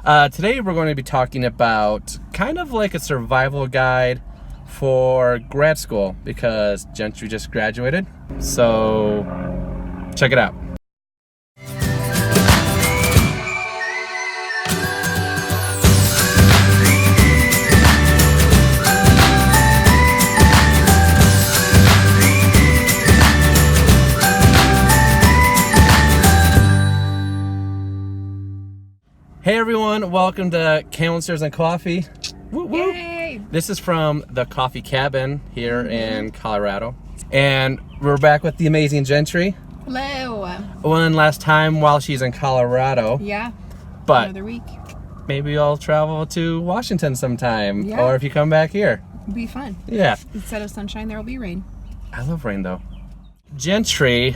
Today we're going to be talking about kind of like a survival guide for grad school because Gentry just graduated. So check it out. Hey everyone, welcome to Counselors and Coffee. Woo woo. Yay! This is from the Coffee Cabin here in Colorado. And we're back with the amazing Gentry. Hello. One last time while she's in Colorado. Yeah. But another week. maybe I'll travel to Washington sometime. Yeah. Or if you come back here. It'll be fun. Yeah. Instead of sunshine, there will be rain. I love rain though. Gentry,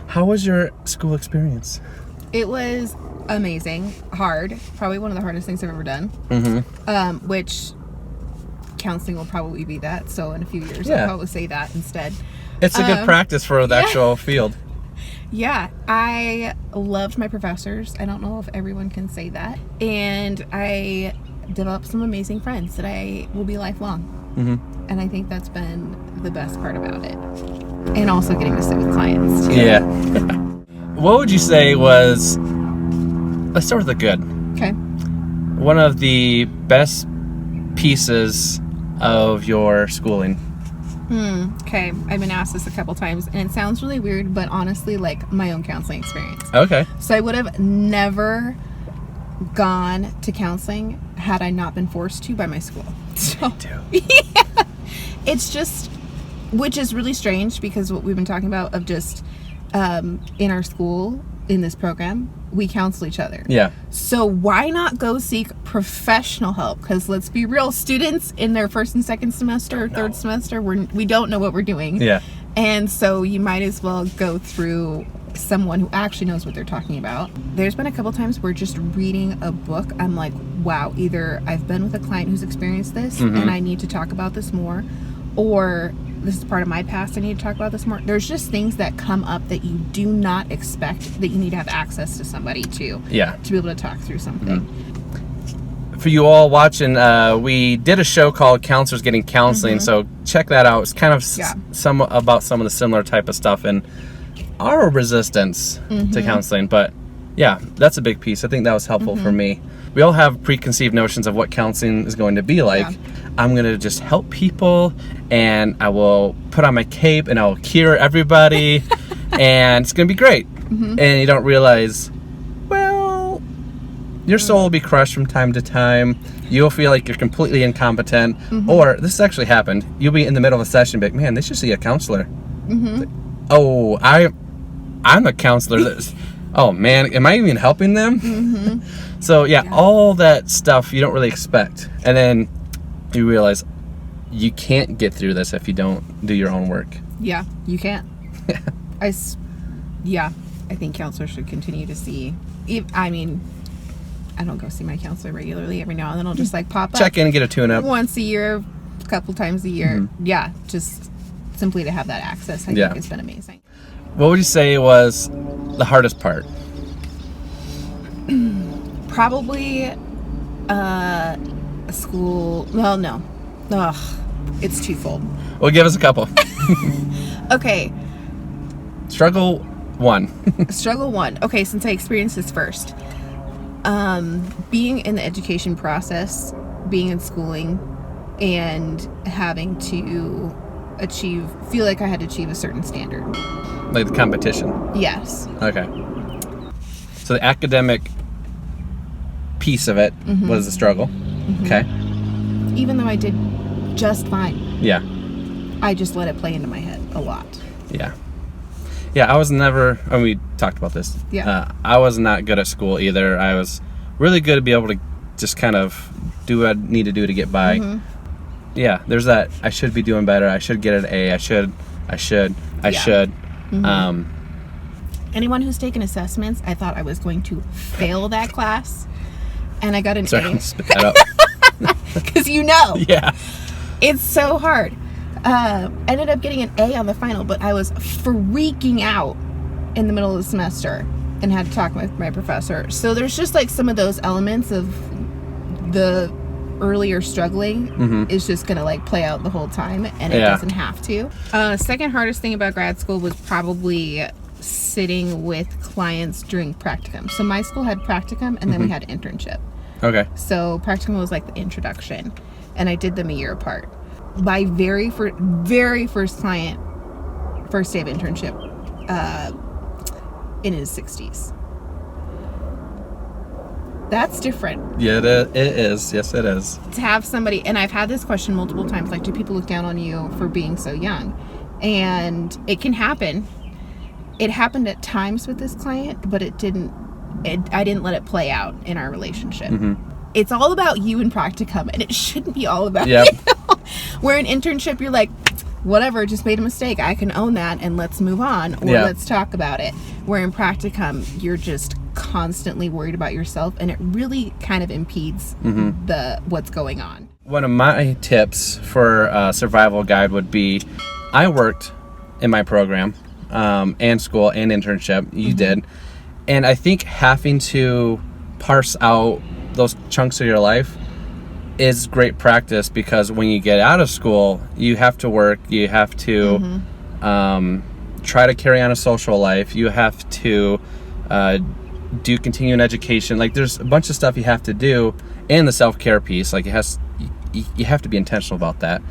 how was your school experience? It was amazing. Hard. Probably one of the hardest things I've ever done. Mm-hmm. Which counseling will probably be that. So in a few years, Yeah. I'll probably say that instead. It's a good practice for the actual field. Yeah. I loved my professors. I don't know if everyone can say that. And I developed some amazing friends that I will be lifelong. Mm-hmm. And I think that's been the best part about it. And also getting to sit with clients too. Yeah. What would you say was, let's start with the good. Okay. One of the best pieces of your schooling? Okay. I've been asked this a couple times, and it sounds really weird, but honestly, like my own counseling experience. Okay. So I would have never gone to counseling had I not been forced to by my school. So, yeah. It's just, which is really strange because what we've been talking about of just in our school, in this program, we counsel each other. Yeah. So why not go seek professional help? Because let's be real, students in their first and second semester or third semester, we don't know what we're doing. Yeah. And so you might as well go through someone who actually knows what they're talking about. There's been a couple times where just reading a book, I'm like, wow, either I've been with a client who's experienced this and I need to talk about this more, or this is part of my past, I need to talk about this more. There's just things that come up that you do not expect, that you need to have access to somebody to be able to talk through something. For you all watching, we did a show called Counselors Getting Counseling, so check that out. It's kind of some of the similar type of stuff and our resistance to counseling, but yeah, that's a big piece. I think that was helpful for me. We all have preconceived notions of what counseling is going to be like. Yeah. I'm going to just help people, and I will put on my cape, and I will cure everybody, and it's going to be great. And you don't realize, well, your soul will be crushed from time to time. You'll feel like you're completely incompetent, or this has actually happened. You'll be in the middle of a session, but man, they should see a counselor. Oh, I'm a counselor. Oh man, am I even helping them? So yeah, all that stuff you don't really expect, and then you realize you can't get through this if you don't do your own work. Yeah, you can't. I think counselors should continue to see. I mean, I don't go see my counselor regularly. Every now and then I'll just like pop up, check in and get a tune-up once a year, a couple times a year. Yeah, just simply to have that access, I think it's been amazing. What would you say was the hardest part? Probably school. Well, no. It's twofold. Well, give us a couple. Okay. Struggle one. Struggle one. Okay, since I experienced this first. Being in the education process, being in schooling, and having to feel like I had to achieve a certain standard. Like the competition? Yes. Okay. So the academic piece of it was a struggle. Okay. Even though I did just fine. Yeah. I just let it play into my head a lot. Yeah. Yeah, I was never, and we talked about this. Yeah. I was not good at school either. I was really good to be able to just kind of do what I need to do to get by. Yeah, there's that, I should be doing better. I should get an A. I should. Anyone who's taken assessments, I thought I was going to fail that class, and I got an A. Spit that out. Because yeah, it's so hard. Ended up getting an A on the final, but I was freaking out in the middle of the semester and had to talk with my professor. So there's just like some of those elements of the earlier struggling is just gonna like play out the whole time, and it doesn't have to. Second hardest thing about grad school was probably sitting with clients during practicum. So my school had practicum, and then we had internship. Okay. So practicum was like the introduction, and I did them a year apart. My very first client, first day of internship, in his 60s. That's different. Yeah, it is. Yes, it is. To have somebody, and I've had this question multiple times, like, do people look down on you for being so young? And it can happen. It happened at times with this client, but I didn't let it play out in our relationship. It's all about you in practicum, and it shouldn't be all about you. Where in internship, you're like, whatever, just made a mistake. I can own that, and let's move on, or let's talk about it. Where in practicum, you're just constantly worried about yourself, and it really kind of impedes what's going on. One of my tips for a survival guide would be, I worked in my program and school and internship. You did. And I think having to parse out those chunks of your life is great practice, because when you get out of school, you have to work, you have to try to carry on a social life, you have to do continuing education. Like, there's a bunch of stuff you have to do, and the self-care piece, like, you have to be intentional about that.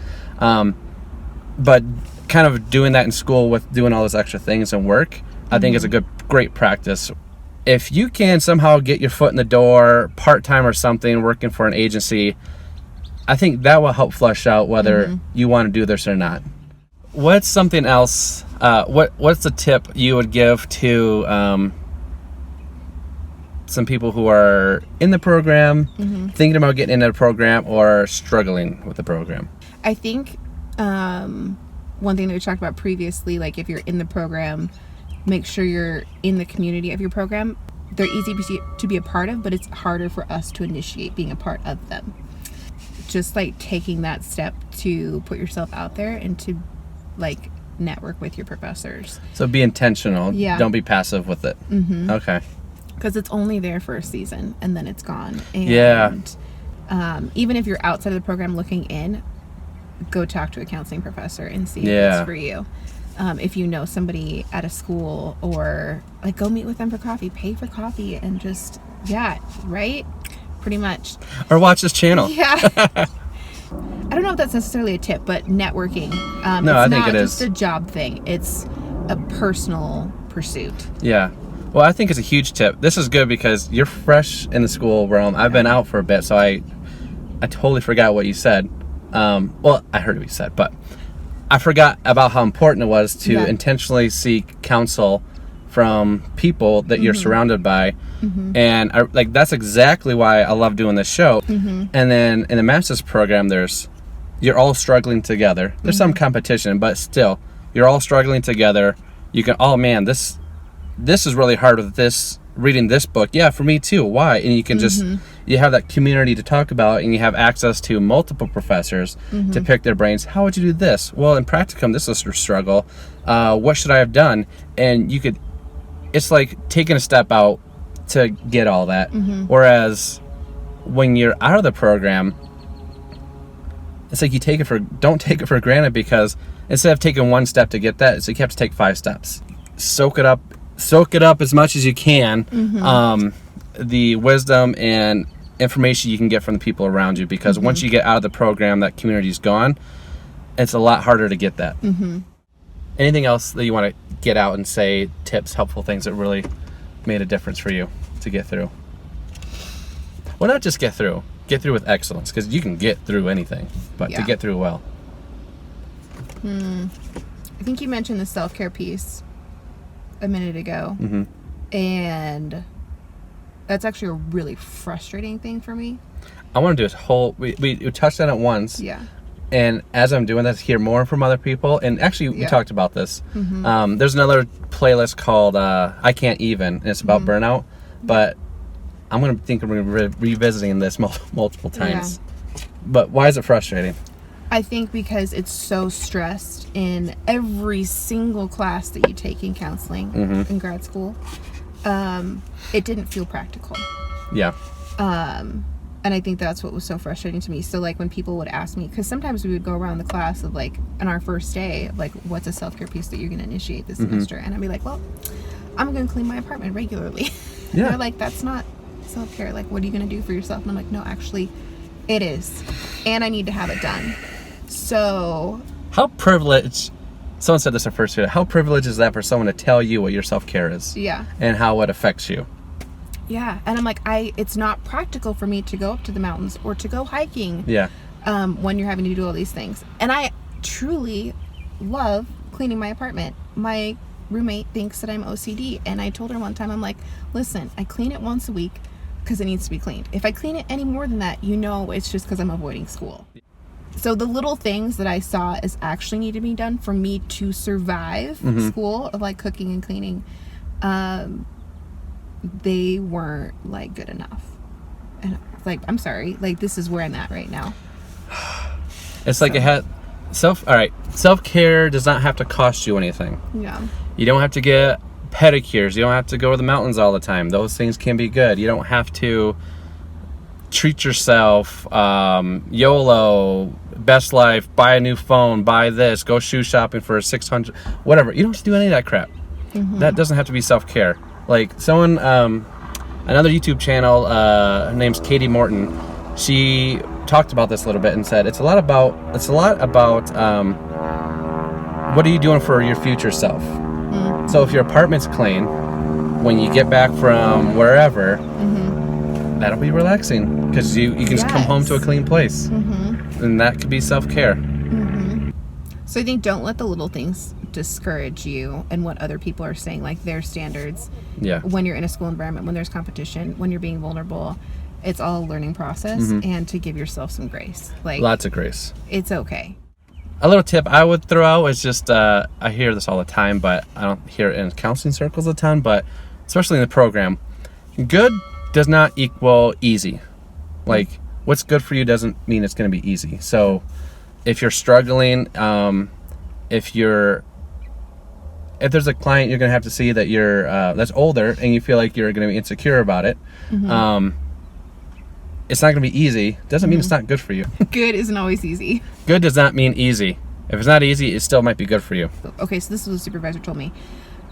But kind of doing that in school with doing all those extra things and work, I think is a great practice. If you can somehow get your foot in the door, part-time or something, working for an agency, I think that will help flesh out whether you want to do this or not. What's something else, what's the tip you would give to some people who are in the program, thinking about getting into the program, or struggling with the program? I think one thing that we talked about previously, like if you're in the program, make sure you're in the community of your program. They're easy to be a part of, but it's harder for us to initiate being a part of them. Just like taking that step to put yourself out there and to like network with your professors. So be intentional. Yeah. Don't be passive with it. Okay. Because it's only there for a season and then it's gone. And even if you're outside of the program looking in, go talk to a counseling professor and see if it's for you. If you know somebody at a school, or like go meet with them for coffee, pay for coffee, and just, right? Pretty much. Or watch this channel. Yeah. I don't know if that's necessarily a tip, but networking. No, I think it is. It's not just a job thing. It's a personal pursuit. Yeah. Well, I think it's a huge tip. This is good because you're fresh in the school realm. I've been out for a bit, so I totally forgot what you said. Well, I heard what you said, but I forgot about how important it was to intentionally seek counsel from people that you're surrounded by. And that's exactly why I love doing this show. And then in the master's program, you're all struggling together. There's some competition, but still, you're all struggling together. You can, oh man, this is really hard with this, reading this book. Yeah, for me too. Why? And you can just, you have that community to talk about, and you have access to multiple professors to pick their brains. How would you do this? Well, in practicum, this is a struggle. What should I have done? And you could, it's like taking a step out to get all that. Whereas when you're out of the program, it's like don't take it for granted, because instead of taking one step to get that, it's like you have to take 5 steps. Soak it up as much as you can, the wisdom and information you can get from the people around you, because once you get out of the program, that community's gone. It's a lot harder to get that. Anything else that you want to get out and say, tips, helpful things that really made a difference for you to get through? Well, not just get through with excellence, because you can get through anything, but to get through well. I think you mentioned the self-care piece a minute ago, and that's actually a really frustrating thing for me. I want to do this whole, we touched on it once, and as I'm doing this, hear more from other people, and actually we talked about this. There's another playlist called I Can't Even, and it's about burnout, but I'm going to revisiting this multiple times. But why is it frustrating? I think because it's so stressed in every single class that you take in counseling in grad school. it didn't feel practical. Yeah. And I think that's what was so frustrating to me. So, like, when people would ask me, because sometimes we would go around the class of, like, on our first day, like, what's a self-care piece that you're going to initiate this semester? And I'd be like, well, I'm going to clean my apartment regularly. Yeah. They're like, that's not self-care. Like, what are you going to do for yourself? And I'm like, no, actually, it is. And I need to have it done. So... How privileged... Someone said this at first here. How privileged is that for someone to tell you what your self-care is? Yeah. And how it affects you? Yeah, and I'm like, it's not practical for me to go up to the mountains or to go hiking. Yeah. When you're having to do all these things. And I truly love cleaning my apartment. My roommate thinks that I'm OCD, and I told her one time, I'm like, listen, I clean it once a week because it needs to be cleaned. If I clean it any more than that, it's just because I'm avoiding school. So the little things that I saw as actually need to be done for me to survive school, of like cooking and cleaning, they weren't like good enough. And like, I'm sorry, like, this is where I'm at right now. It's like it had self-care does not have to cost you anything. Yeah. You don't have to get pedicures. You don't have to go to the mountains all the time. Those things can be good. You don't have to treat yourself, YOLO, best life, buy a new phone, buy this, go shoe shopping for $600, whatever. You don't have to do any of that crap. That doesn't have to be self-care. Like someone, another YouTube channel, her name's Katie Morton. She talked about this a little bit and said it's a lot about what are you doing for your future self. So if your apartment's clean, when you get back from wherever, that'll be relaxing because you can just come home to a clean place, and that could be self-care. So I think don't let the little things discourage you and what other people are saying, like their standards. Yeah. When you're in a school environment, when there's competition, when you're being vulnerable, it's all a learning process, and to give yourself some grace. Like, lots of grace. It's okay. A little tip I would throw out is just, I hear this all the time, but I don't hear it in counseling circles a ton, but especially in the program, good does not equal easy. Like, what's good for you doesn't mean it's going to be easy. So if you're struggling, if there's a client you're going to have to see that you're that's older and you feel like you're going to be insecure about it, it's not going to be easy. Doesn't mean it's not good for you. Good isn't always easy. Good does not mean easy. If it's not easy, it still might be good for you. Okay, so this is what the supervisor told me.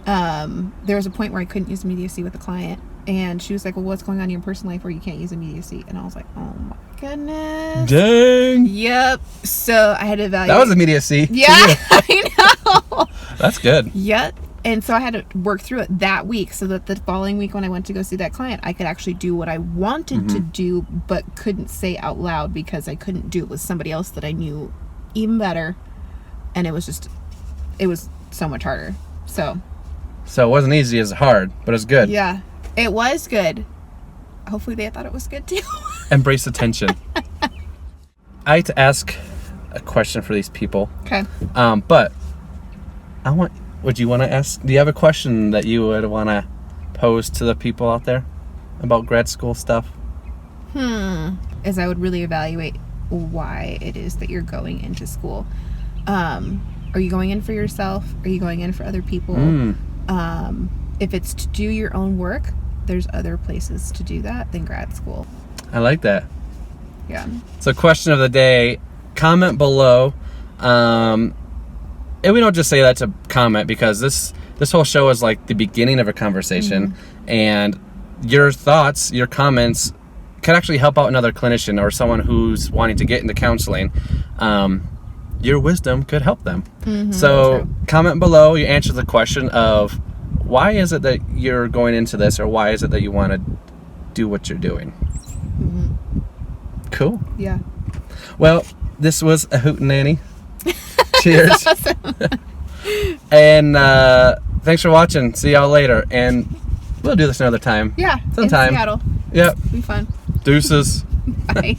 There was a point where I couldn't use immediacy with a client, and she was like, well, what's going on in your personal life where you can't use immediacy? And I was like, oh my goodness. Dang. Yep. So I had to evaluate. That was immediacy. Yeah, I know. That's good. Yep. And so I had to work through it that week so that the following week when I went to go see that client, I could actually do what I wanted to do but couldn't say out loud because I couldn't do it with somebody else that I knew even better. And it was so much harder. So it wasn't easy, it was hard, but it was good. Yeah, it was good. Hopefully they thought it was good too. Embrace the tension. I like to ask a question for these people. Okay. But would you want to ask, do you have a question that you would want to pose to the people out there about grad school stuff? As I would really evaluate why it is that you're going into school. Are you going in for yourself? Are you going in for other people? If it's to do your own work, there's other places to do that than grad school. I like that. Yeah. So question of the day, comment below. And we don't just say that to comment because this whole show is like the beginning of a conversation, and your thoughts, your comments can actually help out another clinician or someone who's wanting to get into counseling. Your wisdom could help them. So comment below, you answer the question of why is it that you're going into this, or why is it that you want to do what you're doing? Cool. Yeah. Well, this was a hootenanny. Cheers. Awesome. And thanks for watching. See y'all later. And we'll do this another time. Yeah. Sometime. In Seattle. Yep. It'll be fun. Deuces. Bye.